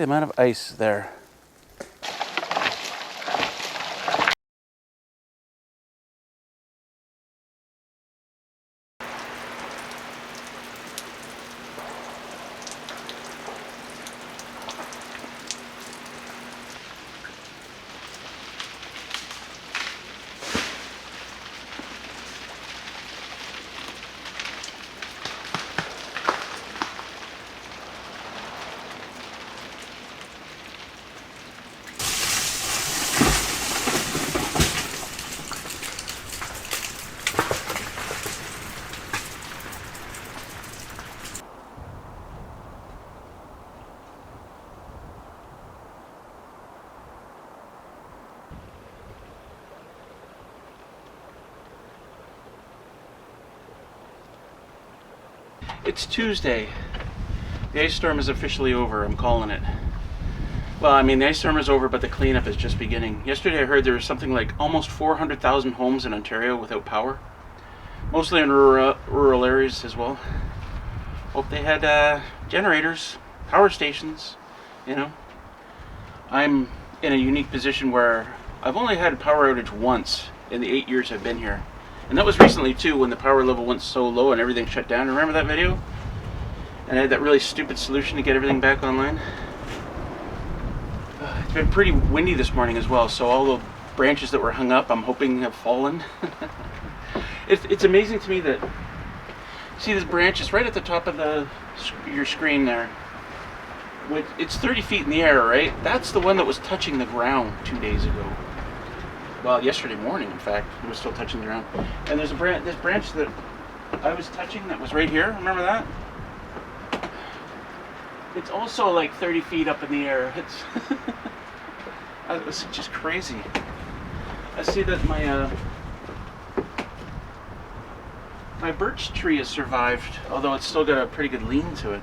amount of ice there. It's Tuesday. The ice storm is officially over. I'm calling it. Well, I mean, the ice storm is over, but the cleanup is just beginning. Yesterday I heard there was something like almost 400,000 homes in Ontario without power. Mostly in rural areas as well. Hope they had generators, power stations, you know. I'm in a unique position where I've only had a power outage once in the 8 years I've been here. And that was recently too, when the power level went so low and everything shut down. Remember that video? And I had that really stupid solution to get everything back online. It's been pretty windy this morning as well, so all the branches that were hung up, I'm hoping have fallen. It's amazing to me that, see this branch is right at the top of your screen there. It's 30 feet in the air, right? That's the one that was touching the ground 2 days ago. Well, yesterday morning, in fact, it was still touching the ground. And there's this branch that I was touching that was right here. Remember that? It's also like 30 feet up in the air. It was just crazy. I see that my birch tree has survived, although it's still got a pretty good lean to it.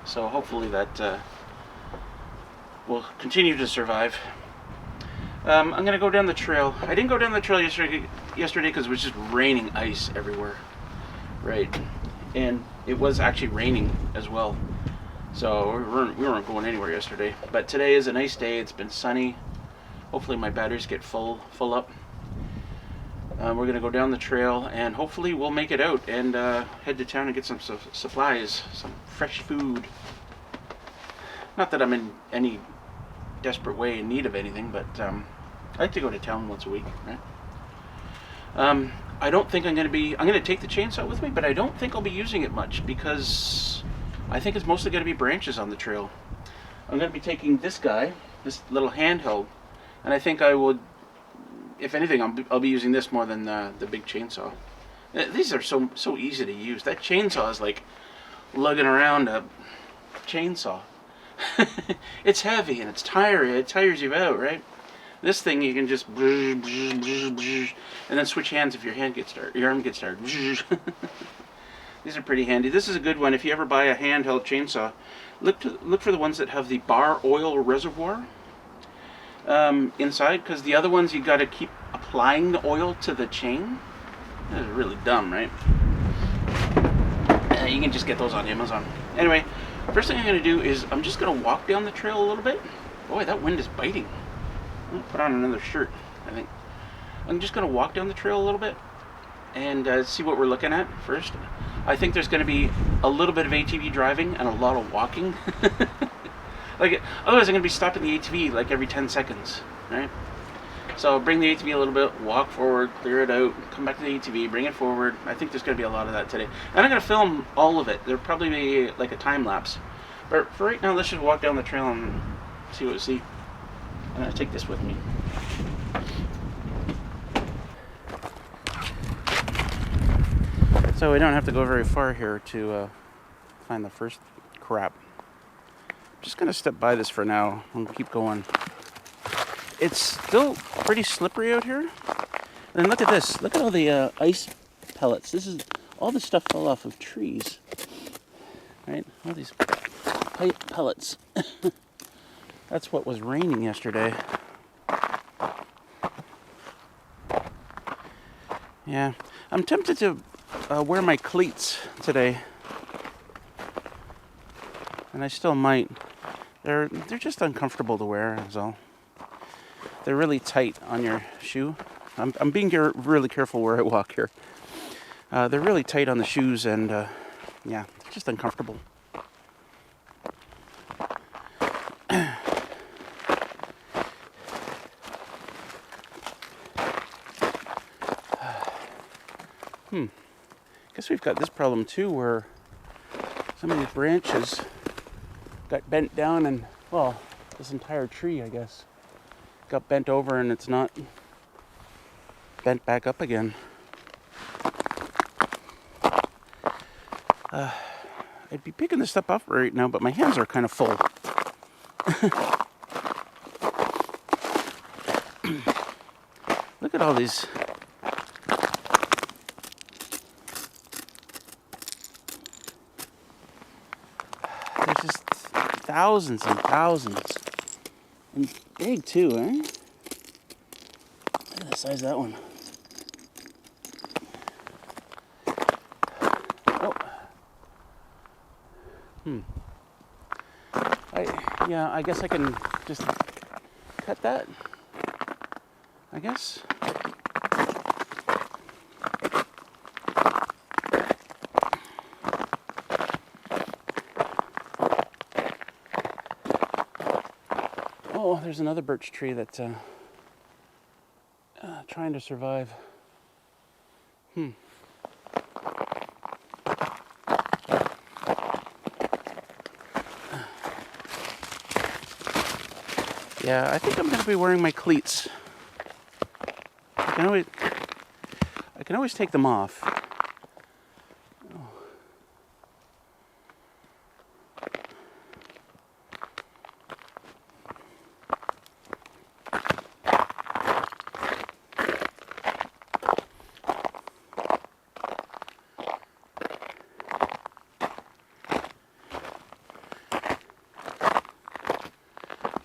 So hopefully that will continue to survive. I'm going to go down the trail. I didn't go down the trail yesterday because it was just raining ice everywhere. Right. And it was actually raining as well. So we weren't going anywhere yesterday. But today is a nice day. It's been sunny. Hopefully my batteries get full up. We're going to go down the trail and hopefully we'll make it out and head to town and get some supplies, some fresh food. Not that I'm in any desperate way in need of anything, but I like to go to town once a week, right? I don't think I'm going to take the chainsaw with me, but I don't think I'll be using it much because I think it's mostly going to be branches on the trail. I'm going to be taking this guy, this little handheld, and I think I would, if anything, I'll be using this more than the big chainsaw. These are so easy to use. That chainsaw is like lugging around a chainsaw. It's heavy and it tires you out, right? This thing you can just and then switch hands if your arm gets tired. These are pretty handy. This is a good one if you ever buy a handheld chainsaw. Look for the ones that have the bar oil reservoir inside, because the other ones you got to keep applying the oil to the chain. That is really dumb, right? You can just get those on Amazon. Anyway, first thing I'm going to do is I'm just going to walk down the trail a little bit. Boy, that wind is biting. I'll put on another shirt, I think. I'm just going to walk down the trail a little bit and see what we're looking at first. I think there's going to be a little bit of ATV driving and a lot of walking. Like, otherwise I'm going to be stopping the ATV like every 10 seconds, right? So bring the ATV a little bit, walk forward, clear it out, come back to the ATV, bring it forward. I think there's going to be a lot of that today. And I'm going to film all of it. There'll probably be like a time lapse. But for right now, let's just walk down the trail and see what we see. I'm going to take this with me. So we don't have to go very far here to find the first crap. I'm just going to step by this for now and keep going. It's still pretty slippery out here. And look at this. Look at all the ice pellets. All this stuff fell off of trees. Right? All these pellets. That's what was raining yesterday. Yeah. I'm tempted to wear my cleats today. And I still might. They're just uncomfortable to wear, is all. They're really tight on your shoe. I'm being really careful where I walk here. They're really tight on the shoes, and yeah, they're just uncomfortable. Guess we've got this problem too, where some of these branches got bent down, and well, this entire tree, I guess, got bent over, and it's not bent back up again. I'd be picking this stuff up right now, but my hands are kind of full. Look at all these. There's just thousands and thousands. And big too, eh? Look at the size of that one. I guess I can just cut that. I guess. Oh, there's another birch tree that's trying to survive. Yeah, I think I'm going to be wearing my cleats. I can always take them off.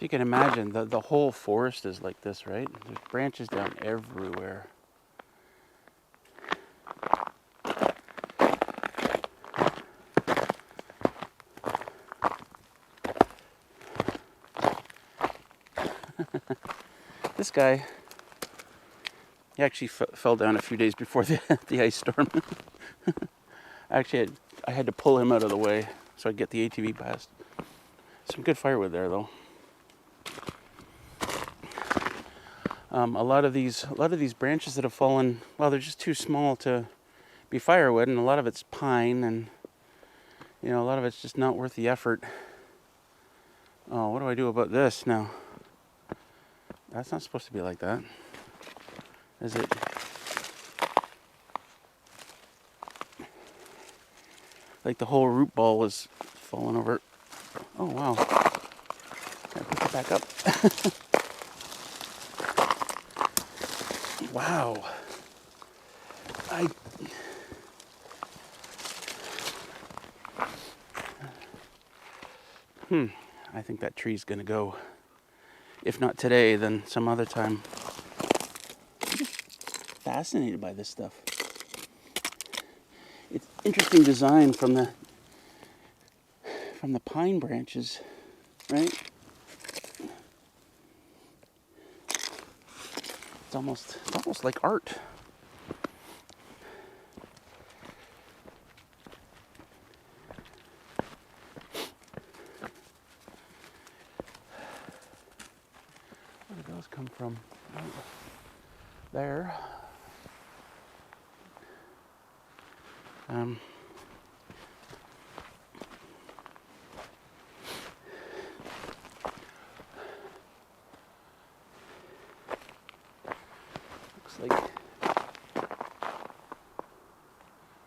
You can imagine the whole forest is like this, right? There's branches down everywhere. This guy, he actually fell down a few days before the ice storm. Actually, I had to pull him out of the way so I'd get the ATV past. Some good firewood there, though. A lot of these branches that have fallen, well, they're just too small to be firewood, and a lot of it's pine, and a lot of it's just not worth the effort. Oh, what do I do about this now? That's not supposed to be like that, is it? Like the whole root ball was falling over. Oh wow! Can I put it back up? Wow. I think that tree's gonna go. If not today, then some other time. I'm just fascinated by this stuff. It's interesting design from the pine branches, right? It's almost like art. Where did those come from? Oh, there. Looks like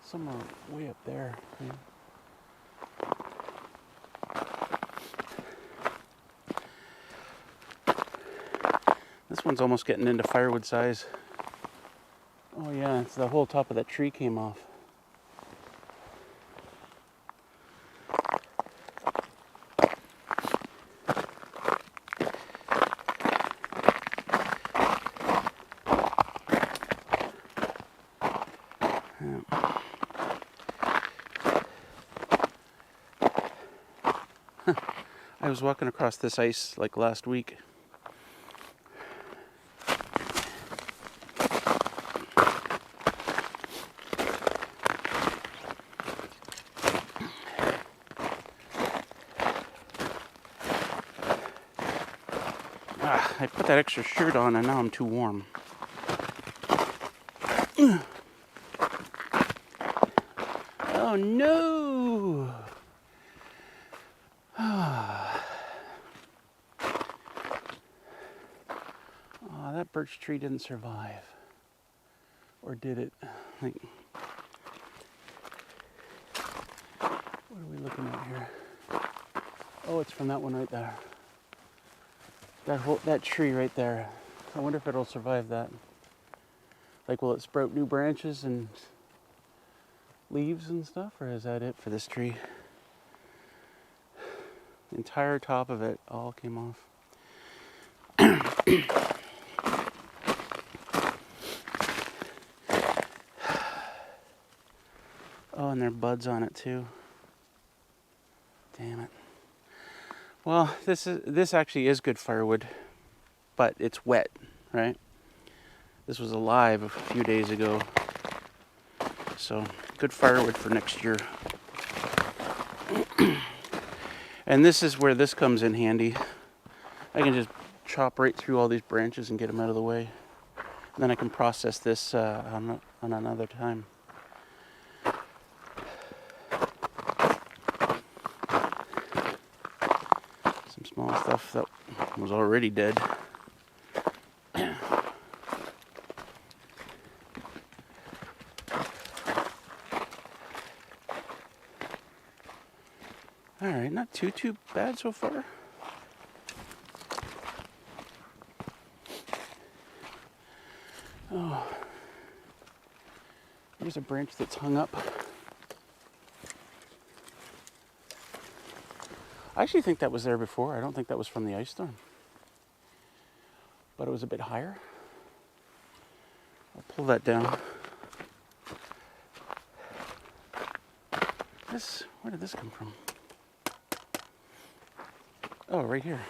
somewhere way up there. Yeah. This one's almost getting into firewood size. Oh yeah, it's the whole top of that tree came off. I was walking across this ice like last week. I put that extra shirt on and now I'm too warm. Oh no! Oh, that birch tree didn't survive. Or did it? Like, what are we looking at here? Oh, it's from that one right there. That tree right there. I wonder if it'll survive that. Like, will it sprout new branches and leaves and stuff, or is that it for this tree? The entire top of it all came off. Oh, and there are buds on it too. Damn it. Well, this actually is good firewood, but it's wet, right? This was alive a few days ago, so good firewood for next year. And this is where this comes in handy. I can just chop right through all these branches and get them out of the way. And then I can process this on another time. Some small stuff that was already dead. Alright, not too bad so far. Oh, there's a branch that's hung up. I actually think that was there before. I don't think that was from the ice storm. But it was a bit higher. I'll pull that down. Where did this come from? Oh, right here.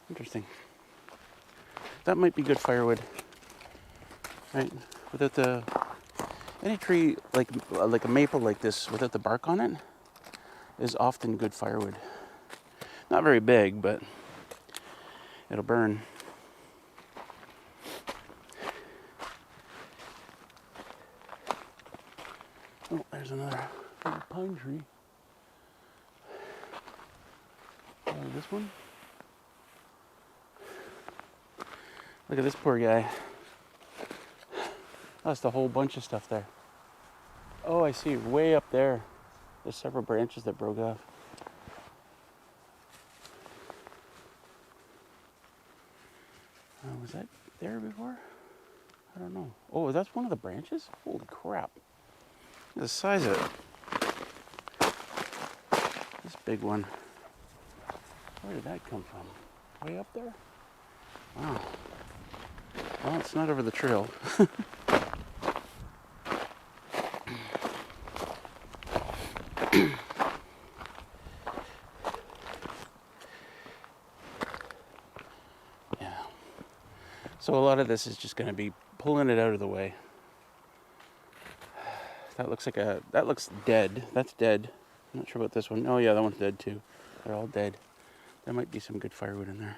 Interesting. That might be good firewood, right? Without any tree like a maple like this, without the bark on it, is often good firewood. Not very big, but it'll burn. Oh, there's another pine tree. This one. Look at this poor guy. Lost a whole bunch of stuff there. Oh, I see. Way up there. There's several branches that broke off. Was that there before? I don't know. Oh, that's one of the branches? Holy crap. Look at the size of it. This big one. Where did that come from? Way up there? Wow. Well, it's not over the trail. Yeah. So a lot of this is just going to be pulling it out of the way. That looks dead. That's dead. I'm not sure about this one. Oh yeah, that one's dead too. They're all dead. There might be some good firewood in there.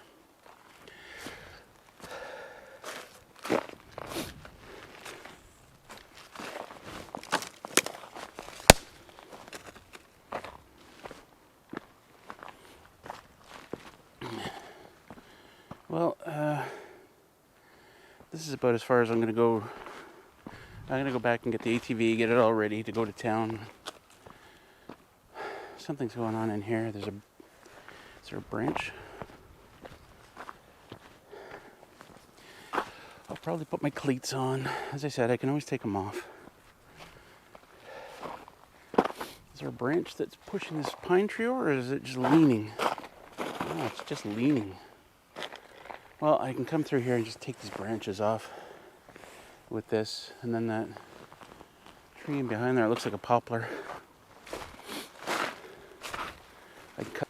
Well, this is about as far as I'm going to go. I'm going to go back and get the ATV, get it all ready to go to town. Something's going on in here. Is there a branch? I'll probably put my cleats on. As I said, I can always take them off. Is there a branch that's pushing this pine tree over, or is it just leaning? Oh, it's just leaning. Well, I can come through here and just take these branches off with this, and then that tree behind there, it looks like a poplar. I cut.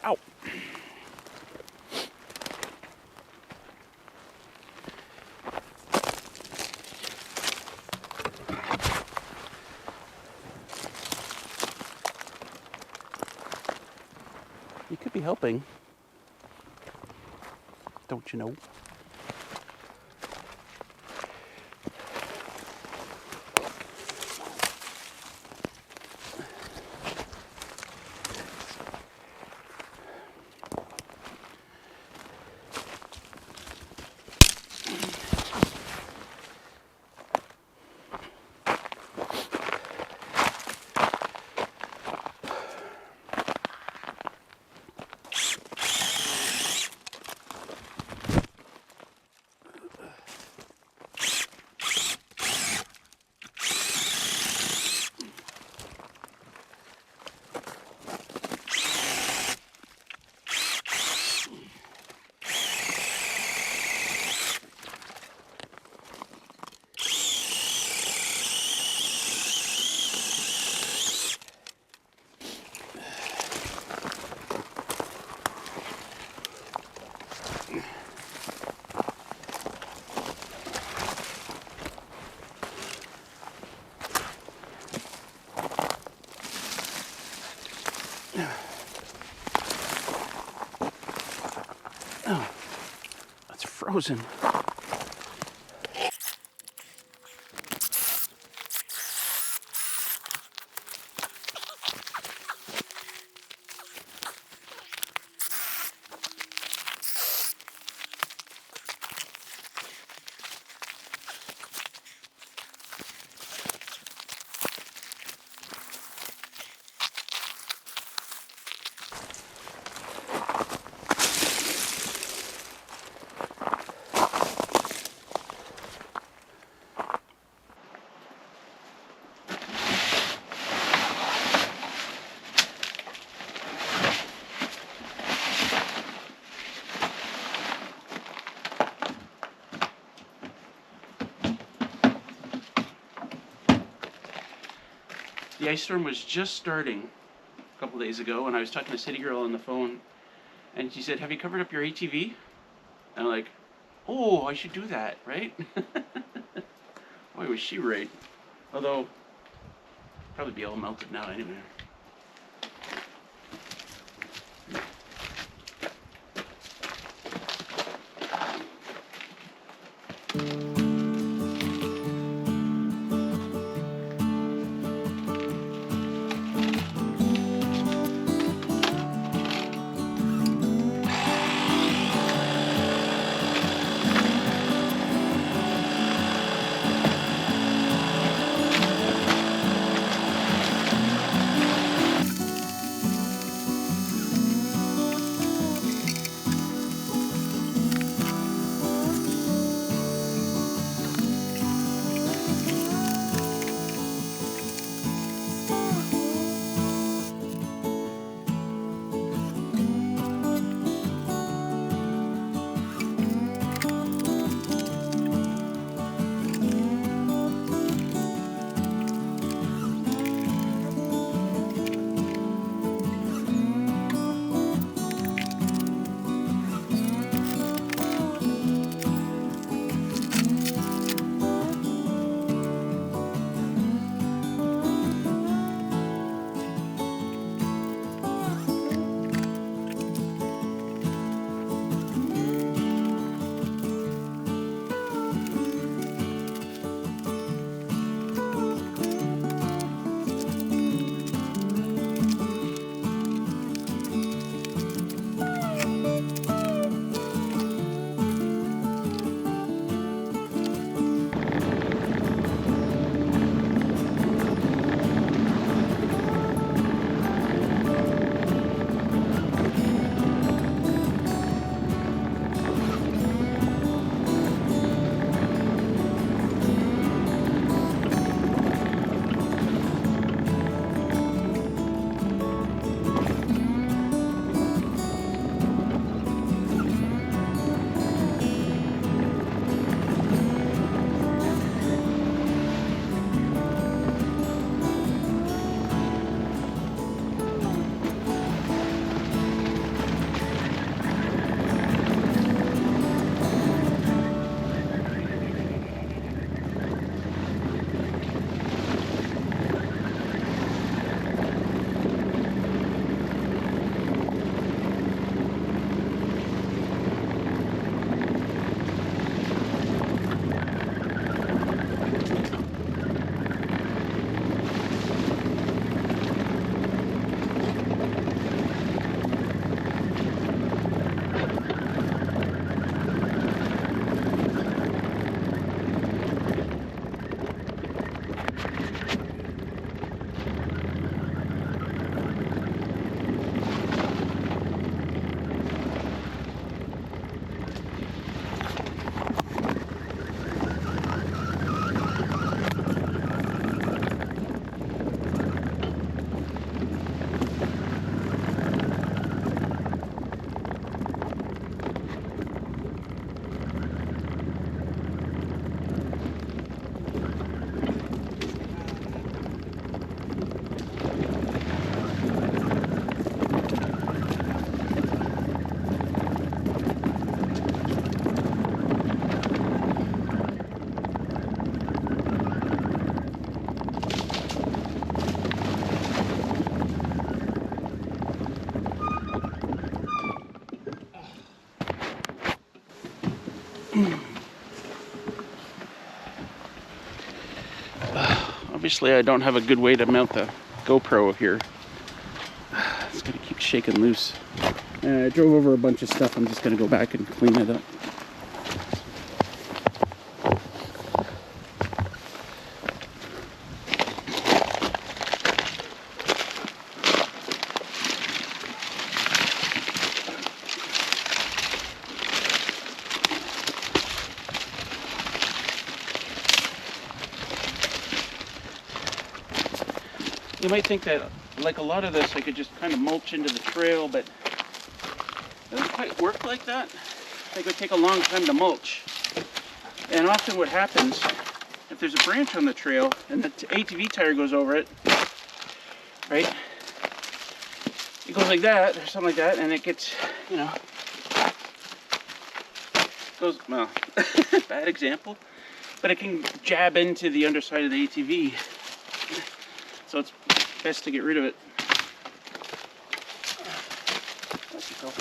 Ow. You could be helping, don't you know? Oh, that's frozen. The ice storm was just starting a couple days ago, and I was talking to City Girl on the phone, and she said, "Have you covered up your ATV?" And I'm like, "Oh, I should do that, right?" Boy, was she right. Although, probably be all melted now anyway. Obviously, I don't have a good way to mount the GoPro here. It's gonna keep shaking loose. I drove over a bunch of stuff. I'm just gonna go back and clean it up. You might think that, like a lot of this, I could just kind of mulch into the trail, but it doesn't quite work like that. It would take a long time to mulch. And often what happens, if there's a branch on the trail and the ATV tire goes over it, right? It goes like that, or something like that, and it gets, you know, goes, well, bad example, but it can jab into the underside of the ATV. So it's best to get rid of it. There you go.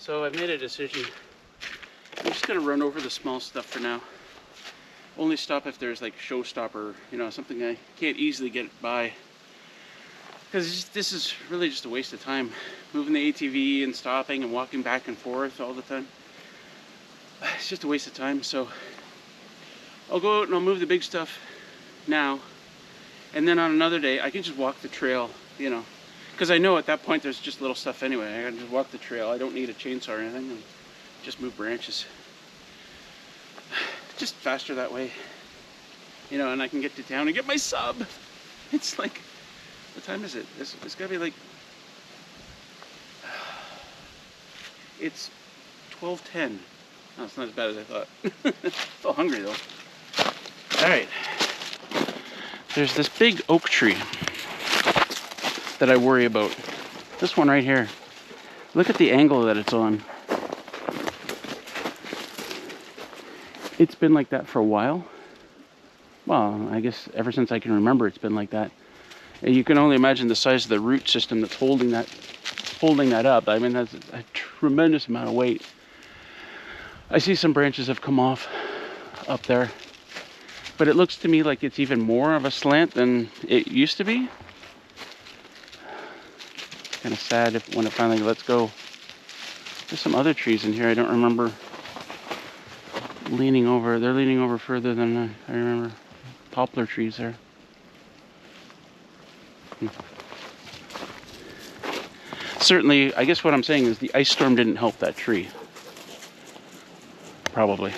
So I've made a decision. I'm just gonna run over the small stuff for now. Only stop if there's like a showstopper, you know, something I can't easily get by. Because this is really just a waste of time. Moving the ATV and stopping and walking back and forth all the time. It's just a waste of time, so I'll go out and I'll move the big stuff now. And then on another day, I can just walk the trail, you know. Because I know at that point there's just little stuff anyway. I can just walk the trail. I don't need a chainsaw or anything, and just move branches. Just faster that way. You know, and I can get to town and get my sub. It's like, what time is it? It's gotta be like, it's 12:10. Oh, it's not as bad as I thought. Still hungry though. All right. There's this big oak tree that I worry about. This one right here. Look at the angle that it's on. It's been like that for a while. Well, I guess ever since I can remember, it's been like that. And you can only imagine the size of the root system that's holding that up. I mean, that's a tremendous amount of weight. I see some branches have come off up there, but it looks to me like it's even more of a slant than it used to be. Kind of sad when it finally lets go. There's some other trees in here I don't remember leaning over. They're leaning over further than I remember. Poplar trees there. Certainly, I guess what I'm saying is the ice storm didn't help that tree. Probably.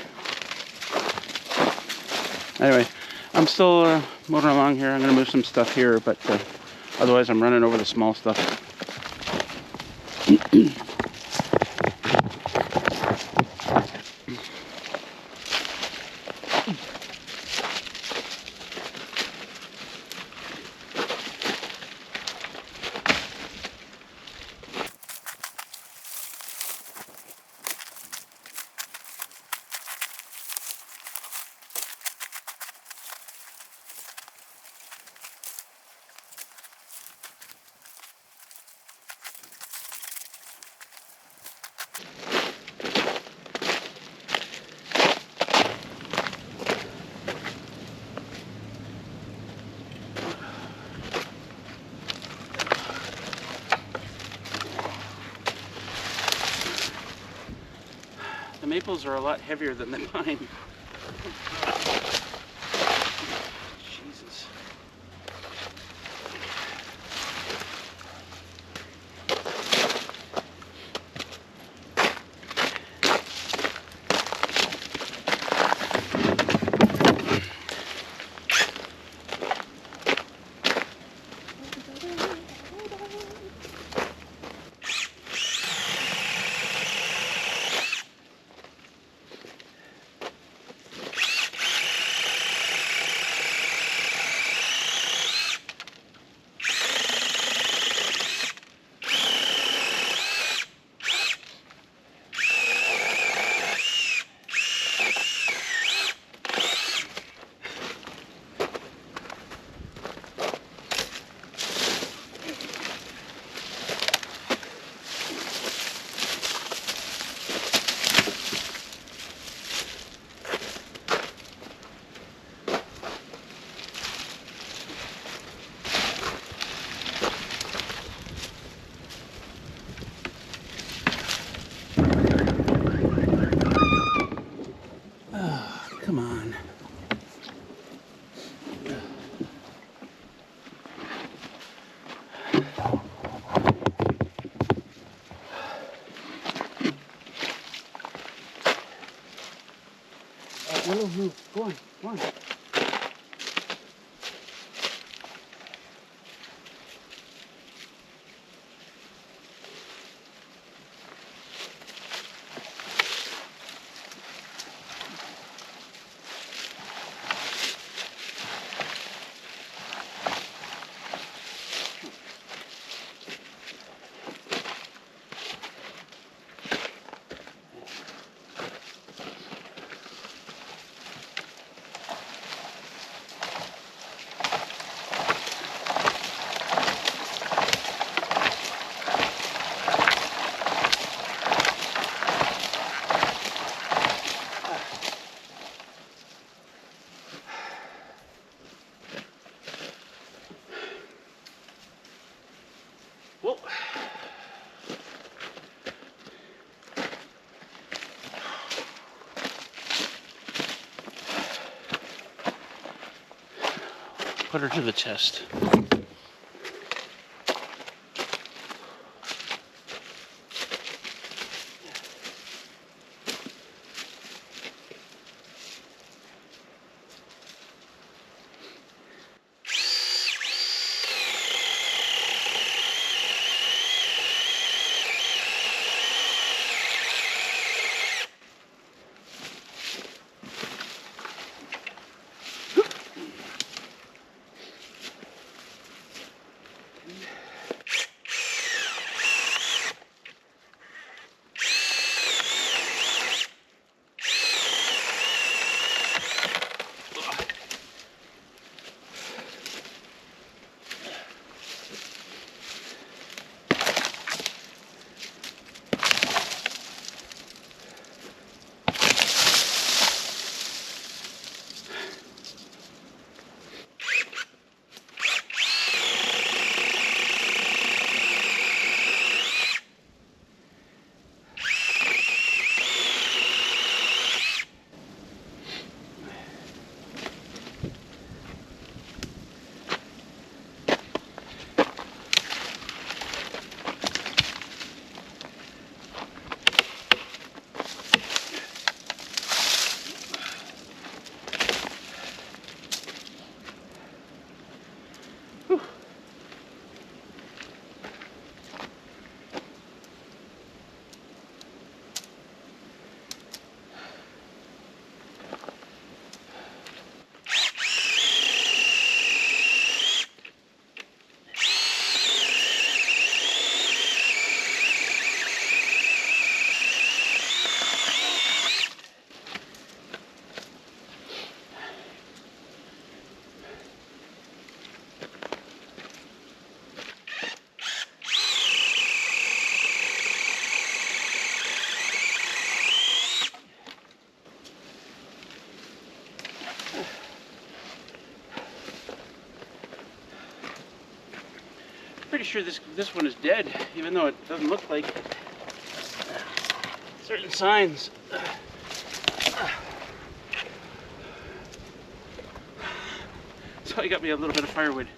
Anyway, I'm still motoring along here. I'm going to move some stuff here, but otherwise I'm running over the small stuff. The maples are a lot heavier than the pine. Jesus. Well, put her to the test. Pretty sure this one is dead, even though it doesn't look like it. Certain signs. So I got me a little bit of firewood.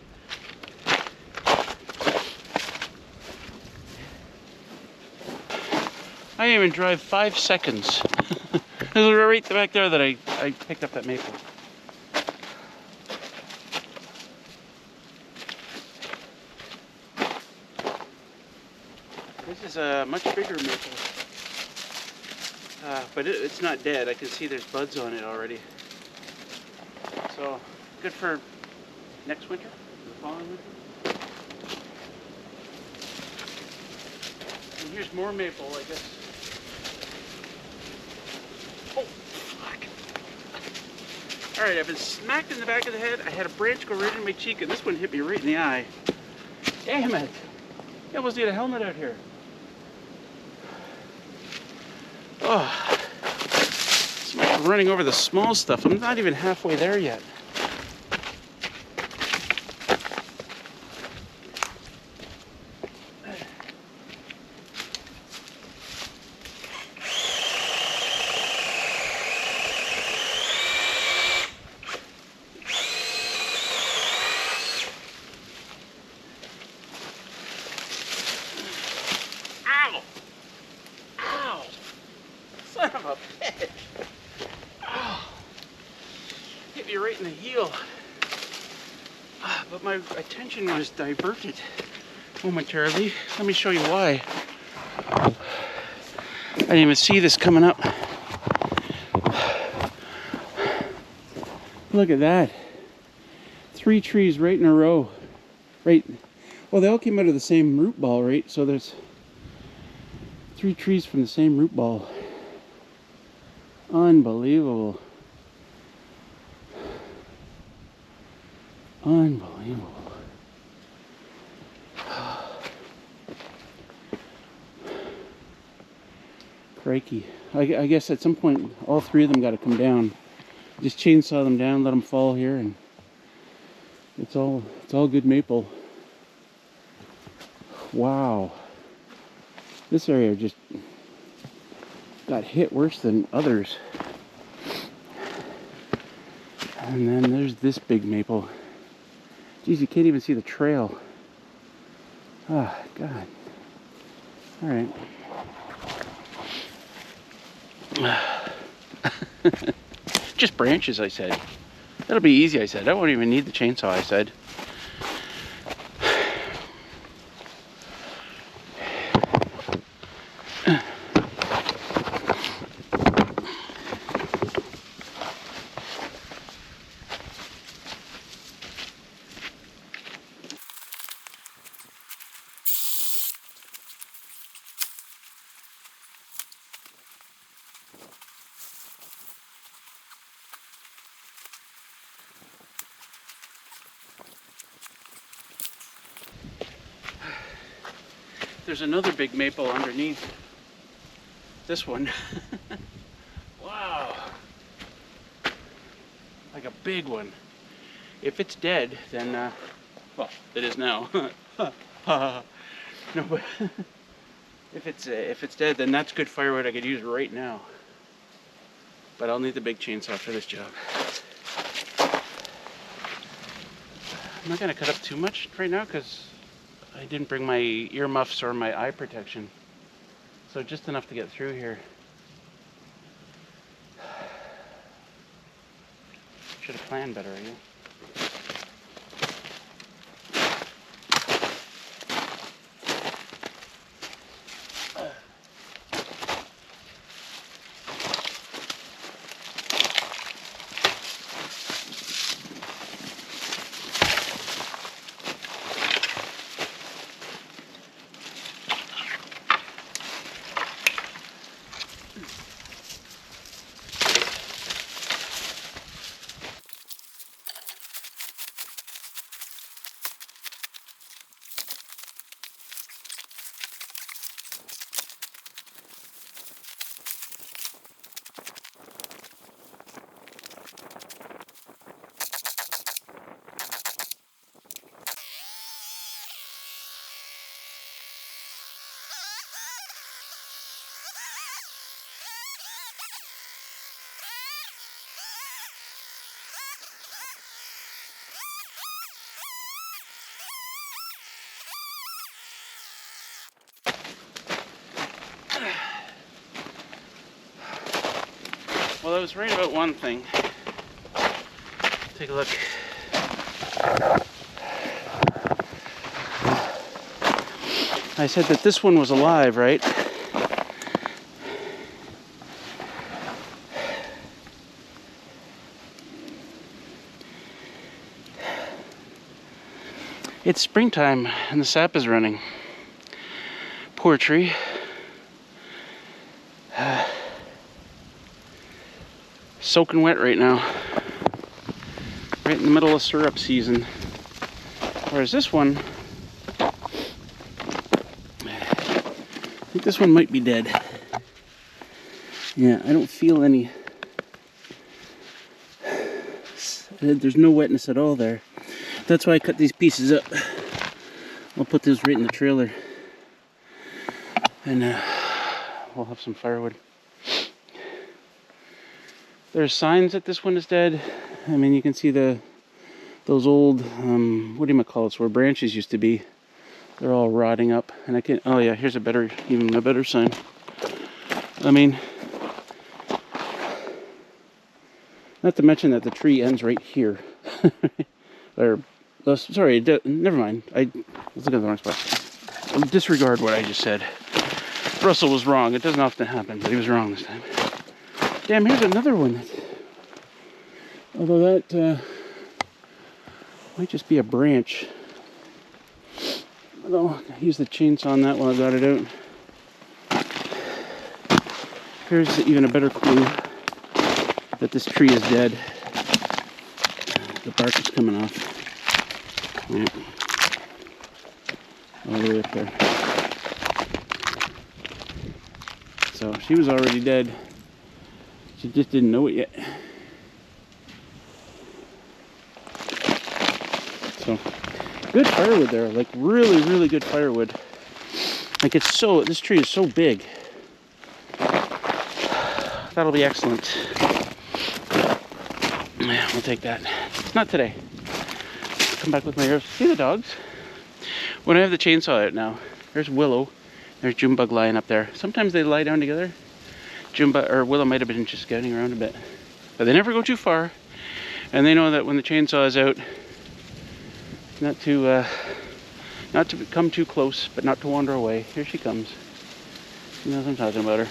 I didn't even drive 5 seconds. It was right back there that I picked up that maple. This is a much bigger maple, but it's not dead. I can see there's buds on it already. So good for next winter, the following winter. And here's more maple, I guess. Oh, fuck. All right, I've been smacked in the back of the head. I had a branch go right in my cheek, and this one hit me right in the eye. Damn it. I almost need a helmet out here. Oh, it's like running over the small stuff. I'm not even halfway there yet. Ow! Ow! Son of a bitch! Oh, hit me right in the heel. But my attention was diverted momentarily. Let me show you why. I didn't even see this coming up. Look at that. 3 trees right in a row. Right. Well, they all came out of the same root ball, right? So there's 3 trees from the same root ball. Unbelievable. Unbelievable. Crikey. I guess at some point all 3 of them got to come down. Just chainsaw them down, let them fall here, and it's all good maple. Wow. This area just got hit worse than others. And then there's this big maple. Geez, you can't even see the trail. Oh, God. All right. Just branches, I said. That'll be easy, I said. I won't even need the chainsaw, I said. There's another big maple underneath this one. Wow. Like a big one. If it's dead, then, well, it is now. No, but if it's dead, then that's good firewood I could use right now. But I'll need the big chainsaw for this job. I'm not gonna cut up too much right now because I didn't bring my earmuffs or my eye protection. So just enough to get through here. Should have planned better, I guess. Well, I was right about one thing. Take a look. I said that this one was alive, right? It's springtime and the sap is running. Poor tree. Soaking wet right now. Right in the middle of syrup season. Whereas this one, I think this one might be dead. Yeah, I don't feel any. There's no wetness at all there. That's why I cut these pieces up. I'll put those right in the trailer. And we'll have some firewood. There's signs that this one is dead. I mean, you can see those old, what do you call it, where branches used to be. They're all rotting up. And I can't, oh yeah, here's even a better sign. I mean, not to mention that the tree ends right here. Or, sorry, never mind. Let's look at the wrong spot. Disregard what I just said. Russell was wrong. It doesn't often happen, but he was wrong this time. Damn, here's another one. Although that might just be a branch. I'll use the chainsaw on that while I got it out. Here's even a better clue that this tree is dead. The bark is coming off. Yeah. All the way up there. So she was already dead. She just didn't know it yet. So, good firewood there. Like really, really good firewood. Like this tree is so big. That'll be excellent. Yeah, we'll take that. Not today. Come back with my arrows. See the dogs? When I have the chainsaw out now, there's Willow. There's Junebug lying up there. Sometimes they lie down together. Junebug or Willow might have been just scouting around a bit. But they never go too far. And they know that when the chainsaw is out, not to come too close, but not to wander away. Here she comes. She knows I'm talking about her.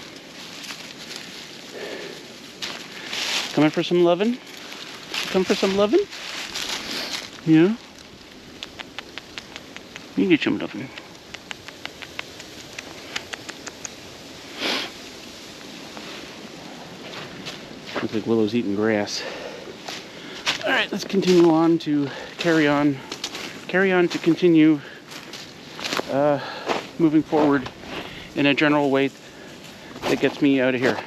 Coming for some lovin'? Come for some lovin'? Yeah? You get some lovin'. Looks like Willow's eating grass. Alright, let's continue on to carry on to continue moving forward in a general way that gets me out of here.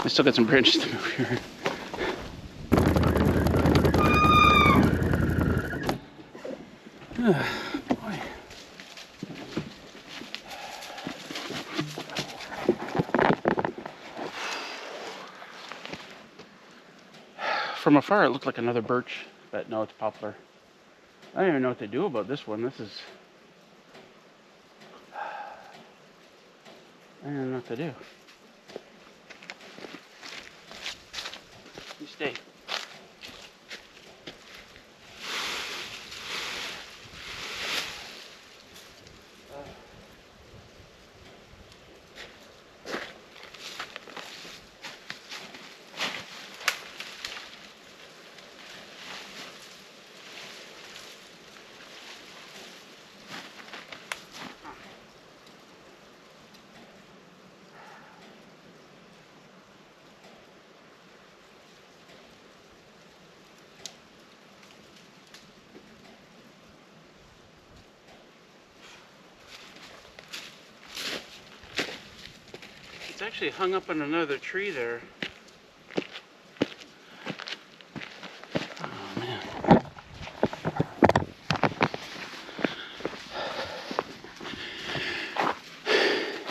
I still got some branches to move here. Boy. From afar it looked like another birch, but no, it's poplar. I don't even know what to do about this one. I don't know what to do. You stay. It's actually hung up on another tree there. Oh man.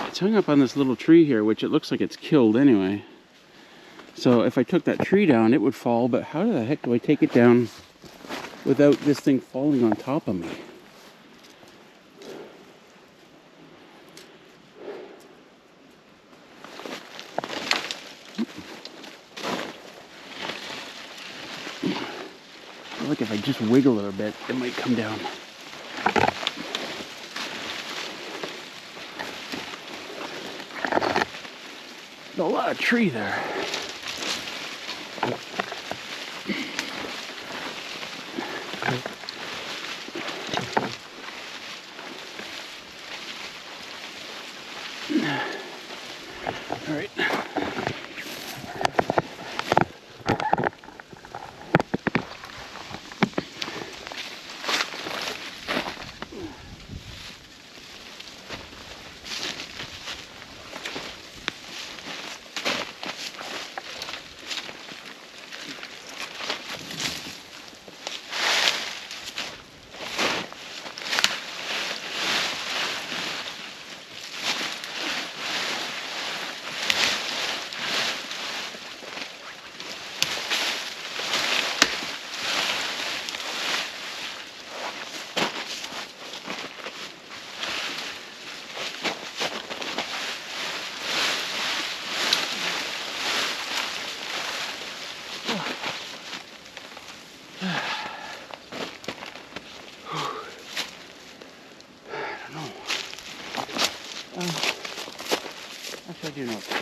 It's hung up on this little tree here, which it looks like it's killed anyway. So if I took that tree down, it would fall, but how the heck do I take it down without this thing falling on top of me? Look, if I just wiggle it a bit, it might come down. There's a lot of tree there. All right. Actually, I do know what to do.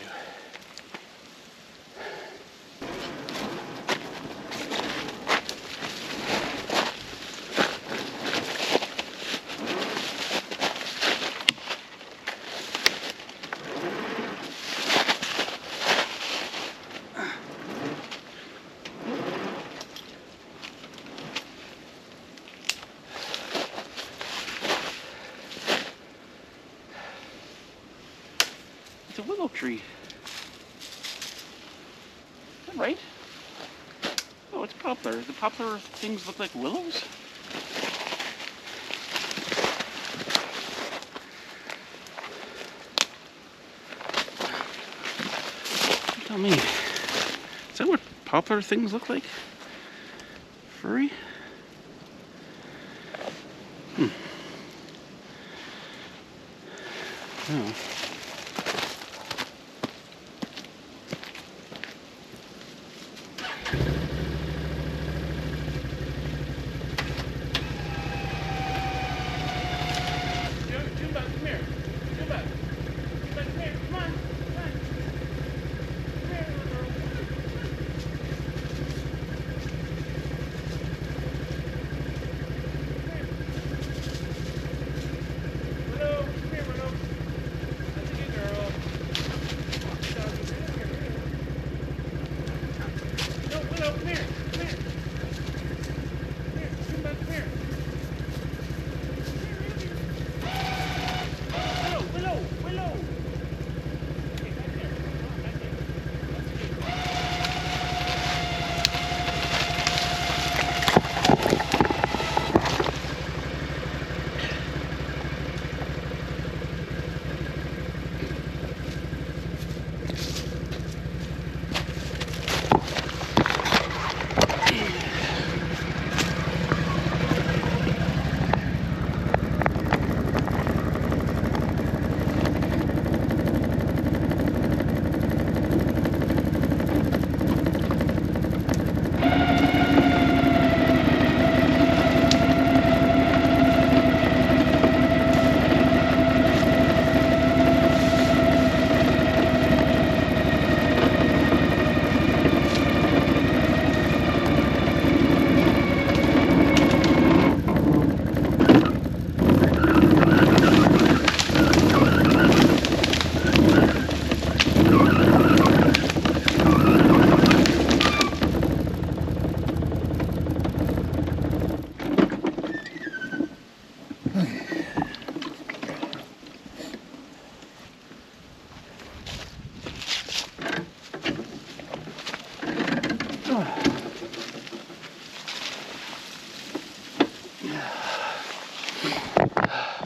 It's a willow tree. Is that right? Oh, it's poplar. The poplar things look like willows? Tell me, is that what poplar things look like? Furry? Oh.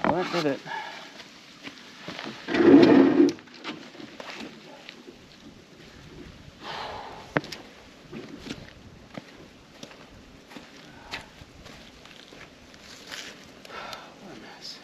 Well, that did it. What a mess.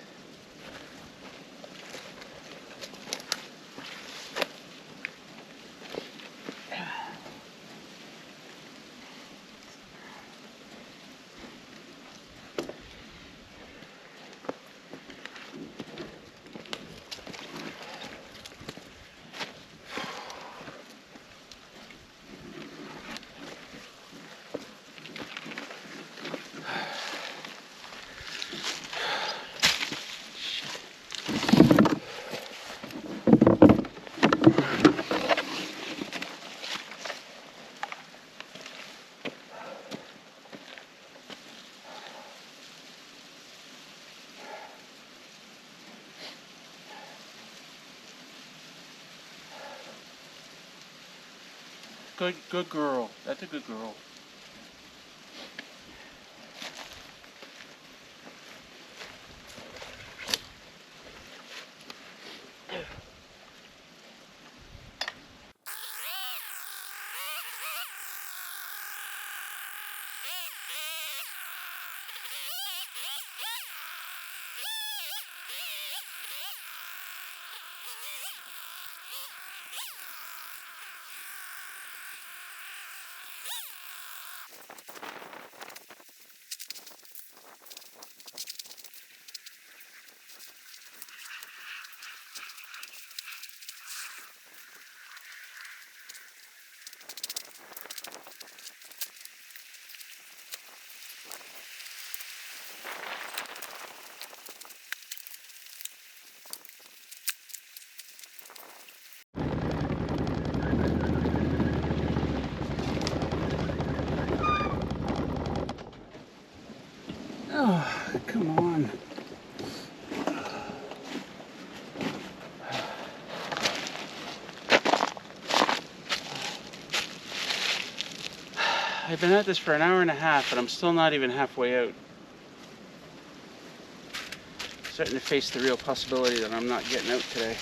Good girl. That's a good girl. Oh, come on. I've been at this for an hour and a half, and I'm still not even halfway out. Starting to face the real possibility that I'm not getting out today.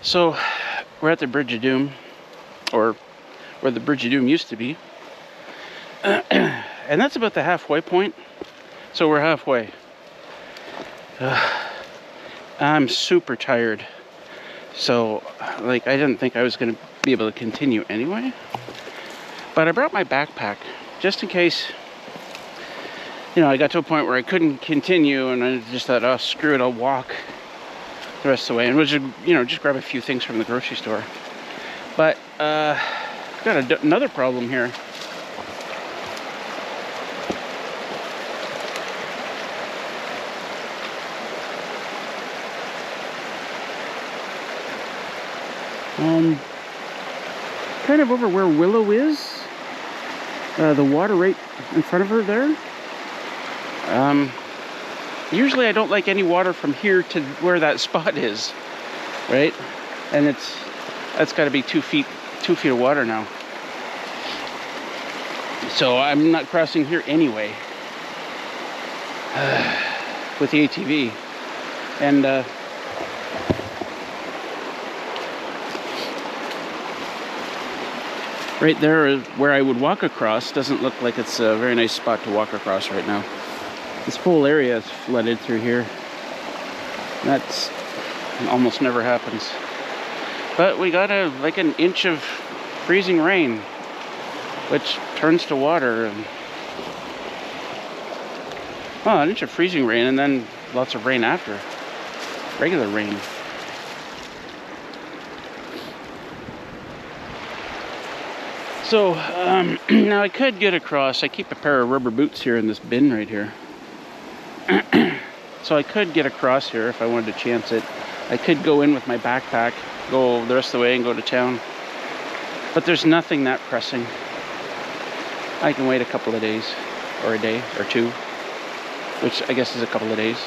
So we're at the Bridge of Doom, or where the Bridge of Doom used to be. And that's about the halfway point. So we're halfway. I'm super tired. So, like, I didn't think I was going to be able to continue anyway. But I brought my backpack, just in case, you know, I got to a point where I couldn't continue, and I just thought, oh, screw it, I'll walk the rest of the way. And we'll just, you know, just grab a few things from the grocery store. But, got another problem here. Kind of over where Willow is, the water right in front of her there. Usually I don't like any water from here to where that spot is, right? And that's got to be 2 feet of water now. So I'm not crossing here anyway with the ATV. And right there where I would walk across doesn't look like it's a very nice spot to walk across right now. This whole area is flooded through here. That's almost never happens. But we got like an inch of freezing rain, which turns to water. And, oh, an inch of freezing rain and then lots of rain after. Regular rain. So, now I could get across. I keep a pair of rubber boots here in this bin right here. So I could get across here if I wanted to chance it. I could go in with my backpack, go the rest of the way and go to town. But there's nothing that pressing. I can wait a couple of days, or a day, or two, which I guess is a couple of days.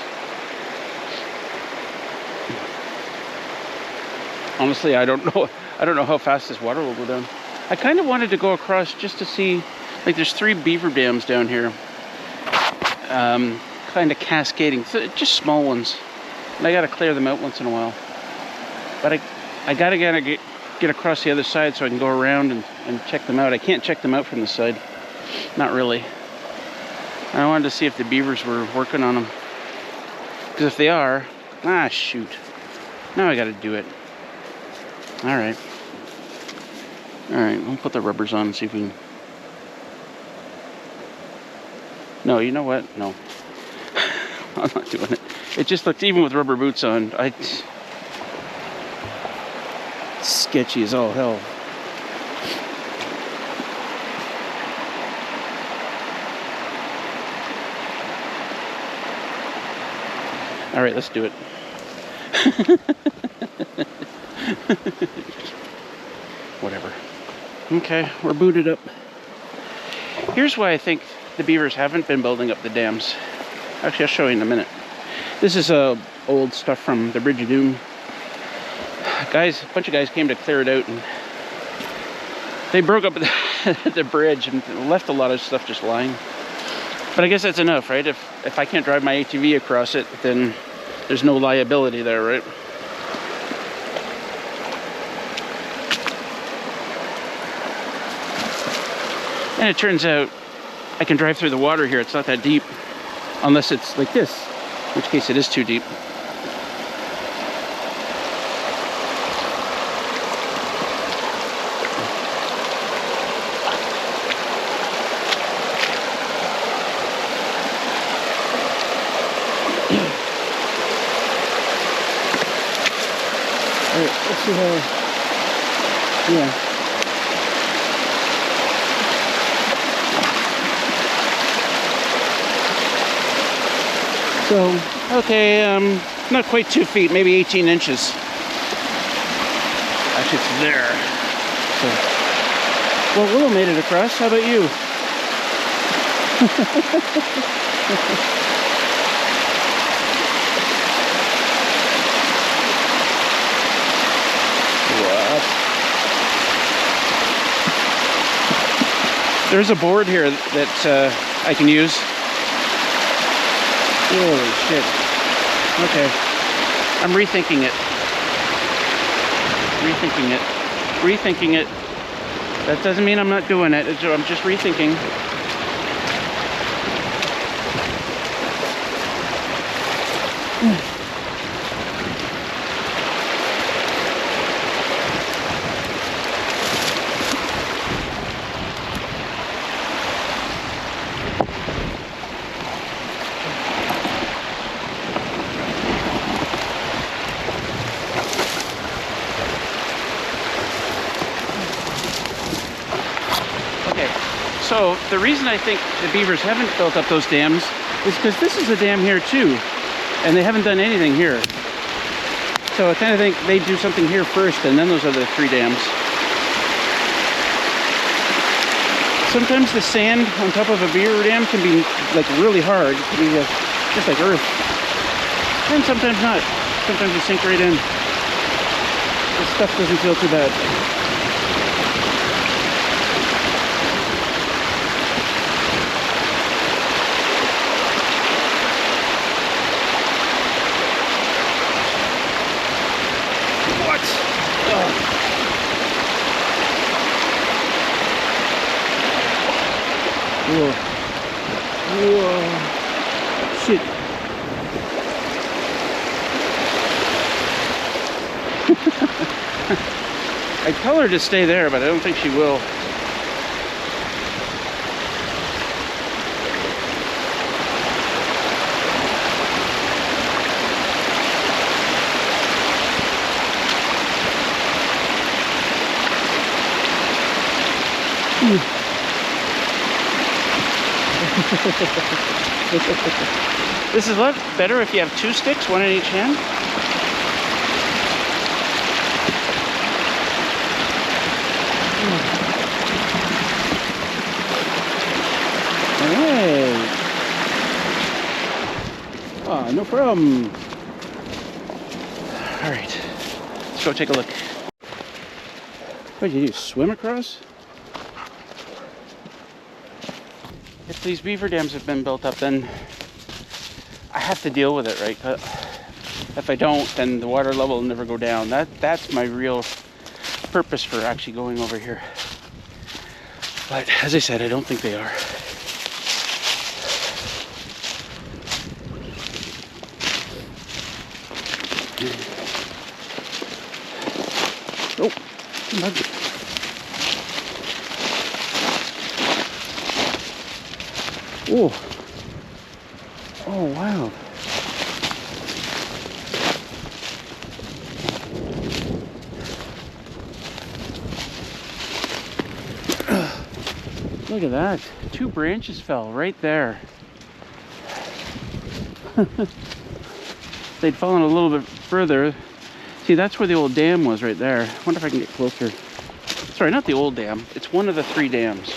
Honestly, I don't know how fast this water will go down. I kind of wanted to go across just to see, like, there's 3 beaver dams down here, kind of cascading, just small ones, and I got to clear them out once in a while. But I got to get across the other side so I can go around and check them out. I can't check them out from this side, not really. I wanted to see if the beavers were working on them, because if they are, shoot, now I got to do it. All right. Alright, we'll put the rubbers on and see if we can... No, you know what? No. I'm not doing it. It just looked, even with rubber boots on, sketchy as all hell. Alright, let's do it. Whatever. Okay, we're booted up. Here's why I think the beavers haven't been building up the dams. Actually, I'll show you in a minute. This is old stuff from the Bridge of Doom. A bunch of guys came to clear it out, and they broke up the bridge and left a lot of stuff just lying. But I guess that's enough, right? If I can't drive my ATV across it, then there's no liability there, right? And it turns out I can drive through the water here. It's not that deep, unless it's like this, in which case it is too deep. All right, let's see how, yeah. So, okay, not quite 2 feet, maybe 18 inches. Actually, it's there. So, well, Willow made it across. How about you? What? There's a board here that I can use. Holy shit. Okay. I'm rethinking it. Rethinking it. Rethinking it. That doesn't mean I'm not doing it. I'm just rethinking. So the reason I think the beavers haven't built up those dams is because this is a dam here too, and they haven't done anything here. So I kind of think they do something here first, and then those other 3 dams. Sometimes the sand on top of a beaver dam can be like really hard. It can be just like earth. And sometimes not. Sometimes you sink right in. This stuff doesn't feel too bad. Whoa. Whoa. Shit. I tell her to stay there, but I don't think she will. This is a lot better if you have 2 sticks, 1 in each hand. Alright. Oh, no problem. Alright. Let's go take a look. What did you do? Swim across? If these beaver dams have been built up, then I have to deal with it, right? If I don't, then the water level will never go down. That's my real purpose for actually going over here. But as I said, I don't think they are. Oh, nugget. Oh. Oh, wow. Look at that. 2 branches fell right there. They'd fallen a little bit further. See, that's where the old dam was right there. I wonder if I can get closer. Sorry, not the old dam. It's one of the 3 dams.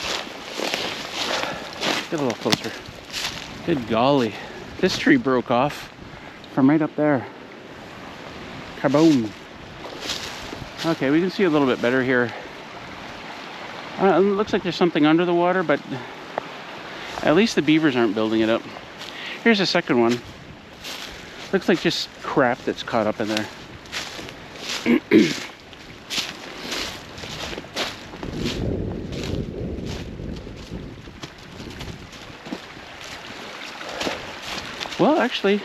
Get a little closer. Good golly. This tree broke off from right up there. Kaboom. Okay, we can see a little bit better here. It looks like there's something under the water, but at least the beavers aren't building it up. Here's a second one. Looks like just crap that's caught up in there. Well, actually,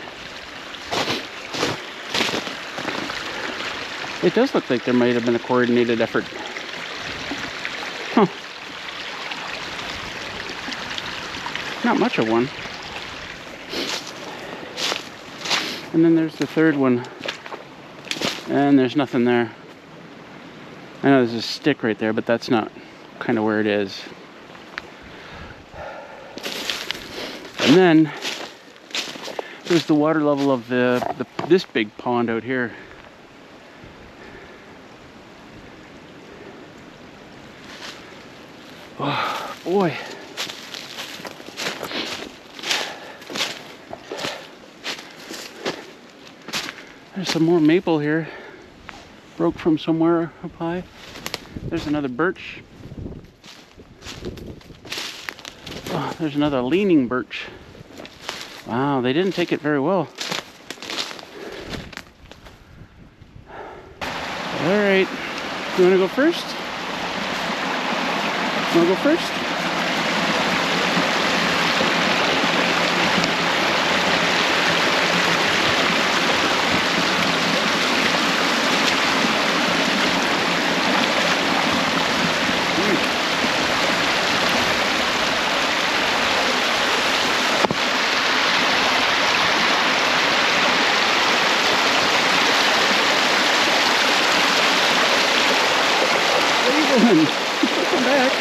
it does look like there might have been a coordinated effort. Huh. Not much of one. And then there's the third one. And there's nothing there. I know there's a stick right there, but that's not kind of where it is. And then there's the water level of this big pond out here. Oh, boy. There's some more maple here. Broke from somewhere up high. There's another birch. Oh, there's another leaning birch. Wow, they didn't take it very well. Alright. You wanna go first? Wanna go first? Come back.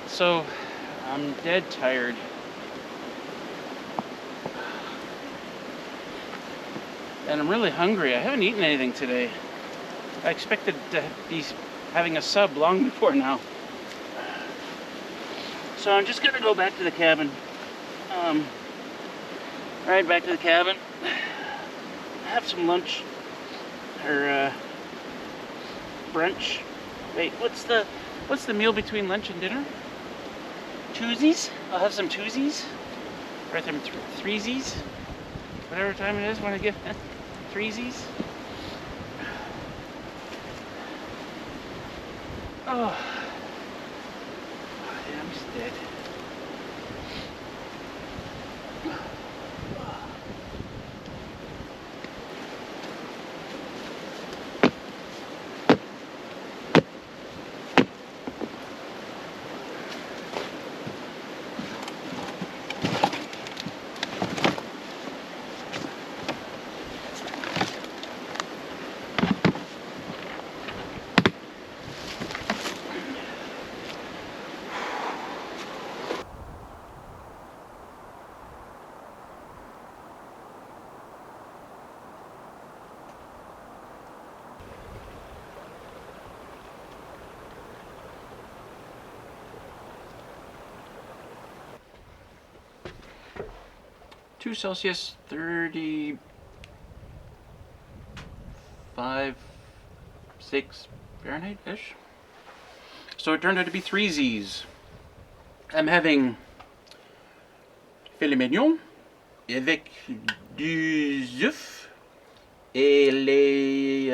So, I'm dead tired. And I'm really hungry. I haven't eaten anything today. I expected to be having a sub long before now. So I'm just gonna go back to the cabin. Right back to the cabin. Have some lunch. Or brunch. Wait, what's the meal between lunch and dinner? Twosies? I'll have some twosies. Or some threesies. Whatever time it is when I get threesies. Oh. Yeah, I'm just dead. Celsius, 35, 6 Fahrenheit-ish. So it turned out to be threesies. I'm having filet mignon avec du œuf et les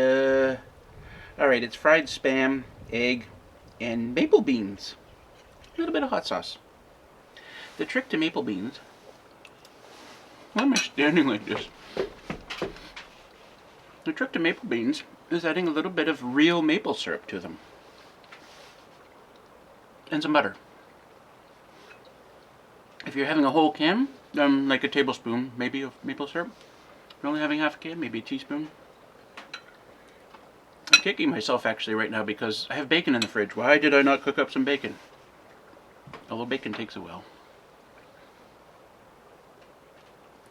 alright, it's fried spam, egg, and maple beans. A little bit of hot sauce. The trick to maple beans. Why am I standing like this? The trick to maple beans is adding a little bit of real maple syrup to them. And some butter. If you're having a whole can, like a tablespoon maybe of maple syrup. If you're only having half a can, maybe a teaspoon. I'm kicking myself actually right now because I have bacon in the fridge. Why did I not cook up some bacon? Although bacon takes a while.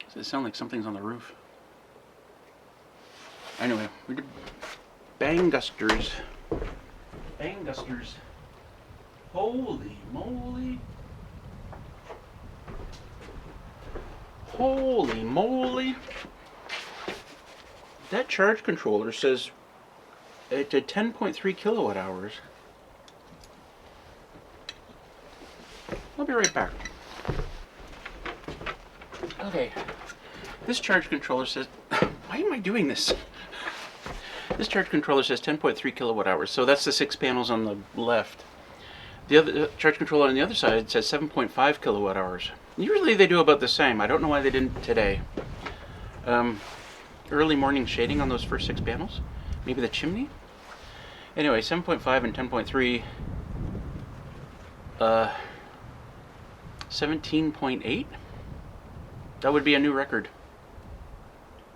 Does it sound like something's on the roof? Anyway, we did bang gusters. Bang gusters. Holy moly. Holy moly. That charge controller says it's at 10.3 kilowatt hours. I'll be right back. Okay. This charge controller says, why am I doing this? This charge controller says 10.3 kilowatt hours, so that's the 6 panels on the left. The other charge controller on the other side says 7.5 kilowatt hours. Usually they do about the same. I don't know why they didn't today. Early morning shading on those first 6 panels. Maybe the chimney? Anyway, 7.5 and 10.3. 17.8. That would be a new record.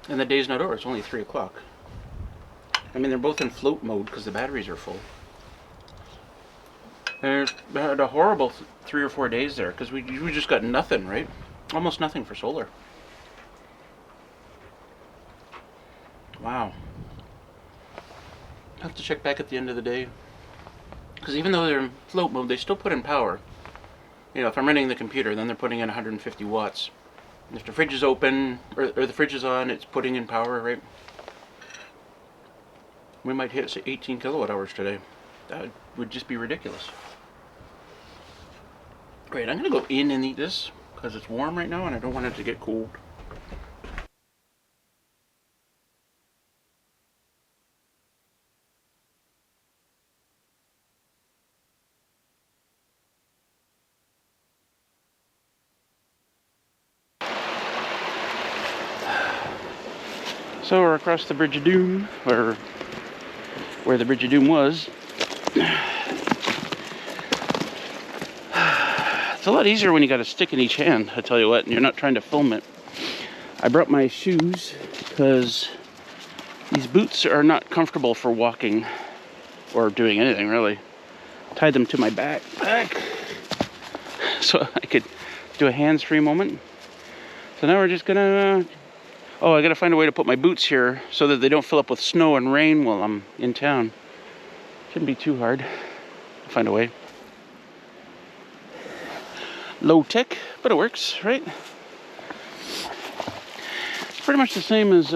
And the day's not over. It's only 3 o'clock. I mean, they're both in float mode because the batteries are full. And we had a horrible 3 or 4 days there because we just got nothing, right? Almost nothing for solar. Wow. I'll have to check back at the end of the day. Because even though they're in float mode, they still put in power. You know, if I'm running the computer, then they're putting in 150 watts. And if the fridge is open, or the fridge is on, it's putting in power, right? We might hit 18 kilowatt hours today. That would just be ridiculous. Great, I'm going to go in and eat this because it's warm right now and I don't want it to get cold. So we're across the Bridge of Doom, or where the Bridge of Doom was. It's a lot easier when you got a stick in each hand, I tell you what, and you're not trying to film it. I brought my shoes because these boots are not comfortable for walking or doing anything really. Tied them to my backpack so I could do a hands-free moment. So now we're just gonna I gotta find a way to put my boots here so that they don't fill up with snow and rain while I'm in town. Shouldn't be too hard. I'll find a way. Low tech, but it works, right? It's pretty much the same as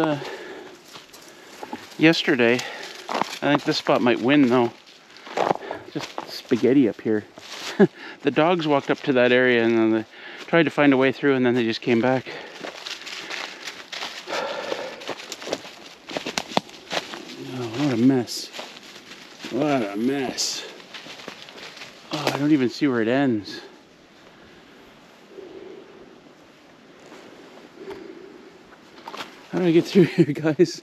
yesterday. I think this spot might win though. Just spaghetti up here. The dogs walked up to that area and then they tried to find a way through and then they just came back. What a mess. What a mess. Oh, I don't even see where it ends. How do I get through here, guys?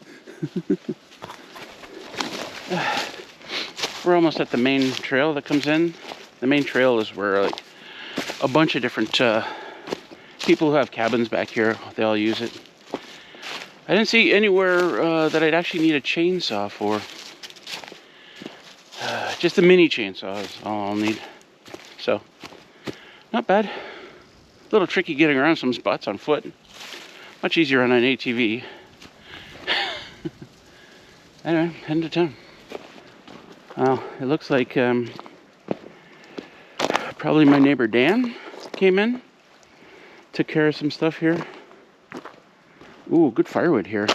We're almost at the main trail that comes in. The main trail is where like a bunch of different people who have cabins back here, they all use it. I didn't see anywhere that I'd actually need a chainsaw for. Just a mini chainsaw is all I'll need. So, not bad. A little tricky getting around some spots on foot. Much easier on an ATV. Anyway, heading to town. Well, it looks like probably my neighbor Dan came in, took care of some stuff here. Ooh, good firewood here.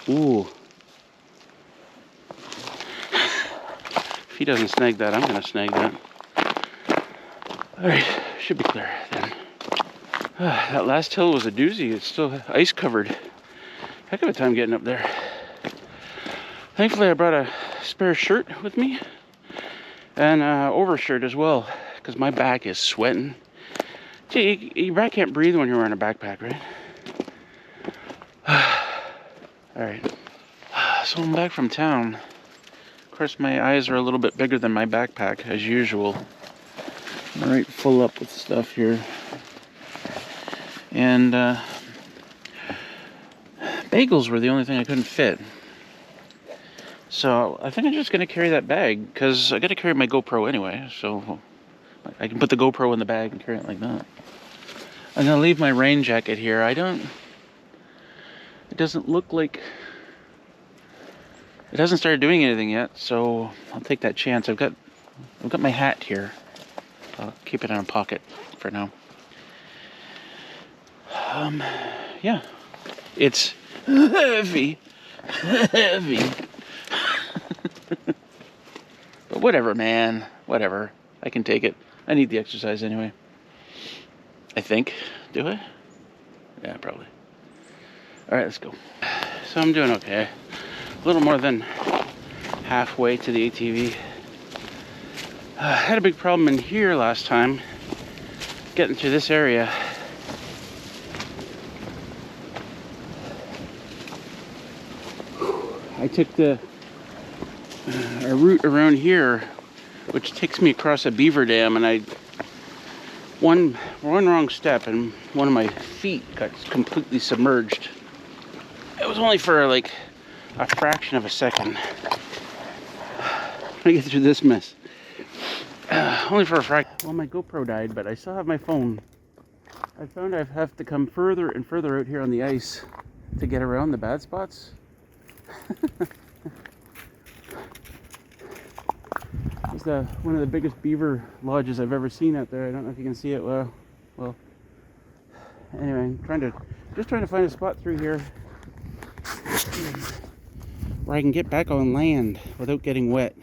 Ooh. If he doesn't snag that, I'm gonna snag that. Alright, should be clear then. That last hill was a doozy. It's still ice covered. Heck of a time getting up there. Thankfully I brought a spare shirt with me. And overshirt as well. Because my back is sweating. Gee, your back can't breathe when you're wearing a backpack, right? Alright. So I'm back from town. Of course my eyes are a little bit bigger than my backpack, as usual. I'm right full up with stuff here. And bagels were the only thing I couldn't fit. So I think I'm just going to carry that bag, because I got to carry my GoPro anyway, so I can put the GoPro in the bag and carry it like that. I'm going to leave my rain jacket here. It doesn't look like, it hasn't started doing anything yet, so I'll take that chance. I've got my hat here. I'll keep it in a pocket for now. Yeah, it's heavy. But whatever, man, whatever. I can take it. I need the exercise anyway. I think. Do I? Yeah, probably. Alright, let's go. So I'm doing okay. A little more than halfway to the ATV. I had a big problem in here last time, getting through this area. I took a route around here, which takes me across a beaver dam, and one wrong step and one of my feet got completely submerged. It was only for like a fraction of a second. Trying to get through this mess. Only for a fraction. Well, my GoPro died, but I still have my phone. I found I have to come further and further out here on the ice to get around the bad spots. It's one of the biggest beaver lodges I've ever seen out there. I don't know if you can see it well. Anyway, I'm just trying to find a spot through here where I can get back on land without getting wet.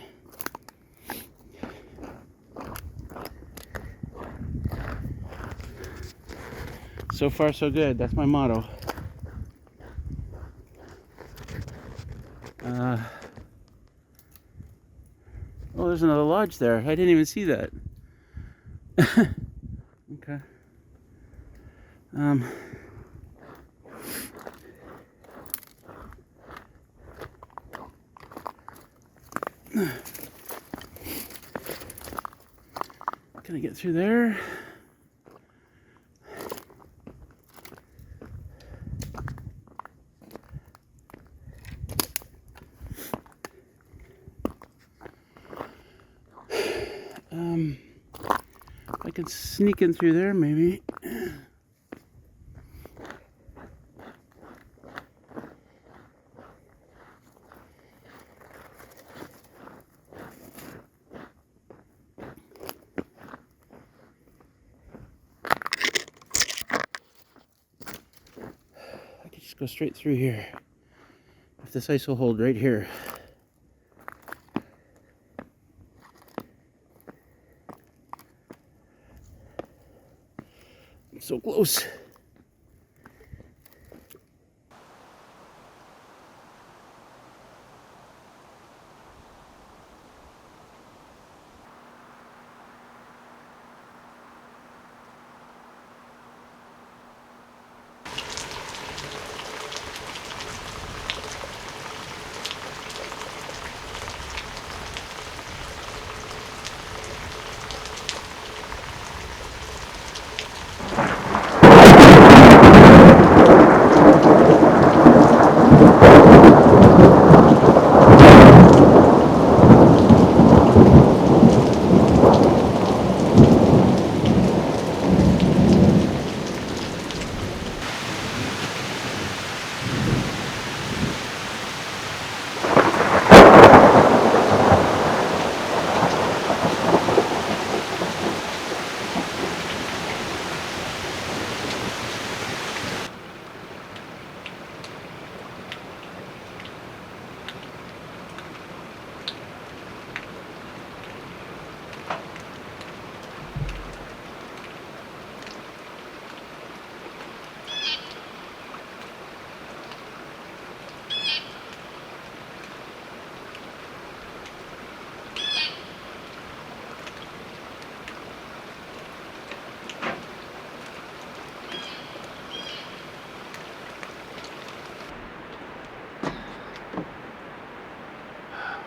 So far, so good. That's my motto. Oh, there's another lodge there. I didn't even see that. Okay. Can I get through there? I can sneak in through there, maybe. I could just go straight through here. If this ice will hold right here. So close.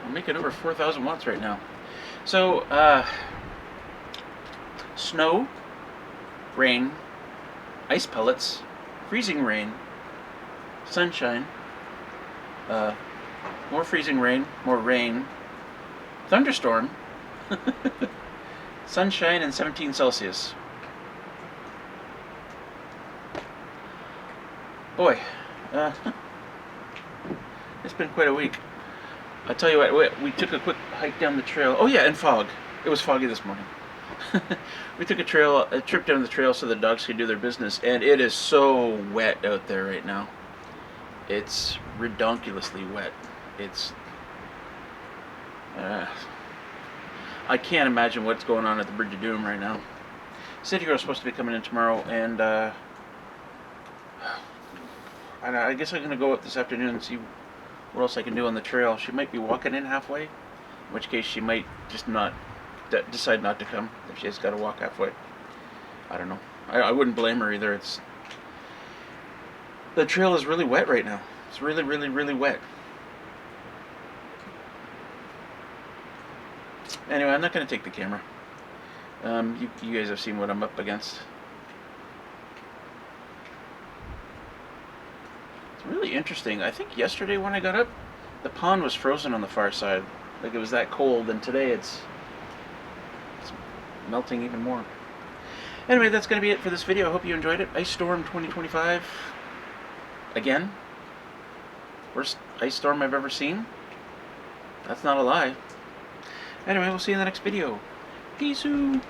I'm making over 4,000 watts right now. So, snow, rain, ice pellets, freezing rain, sunshine, more freezing rain, more rain, thunderstorm, sunshine, and 17 Celsius. Boy, it's been quite a week. I'll tell you what, we took a quick hike down the trail. Oh yeah, and fog. It was foggy this morning. We took a trip down the trail so the dogs could do their business, and it is so wet out there right now. It's redonkulously wet. It's... I can't imagine what's going on at the Bridge of Doom right now. City Girl's supposed to be coming in tomorrow, and I guess I'm going to go up this afternoon and see what else I can do on the trail. She might be walking in halfway, in which case she might just decide not to come if she has got to walk halfway. I don't know. I wouldn't blame her either. The trail is really wet right now. It's really, really, really wet. Anyway, I'm not going to take the camera. You guys have seen what I'm up against. It's really interesting. I think yesterday when I got up, the pond was frozen on the far side. Like it was that cold, and today it's melting even more. Anyway, that's going to be it for this video. I hope you enjoyed it. Ice Storm 2025. Again. Worst ice storm I've ever seen. That's not a lie. Anyway, we'll see you in the next video. Peace-oo.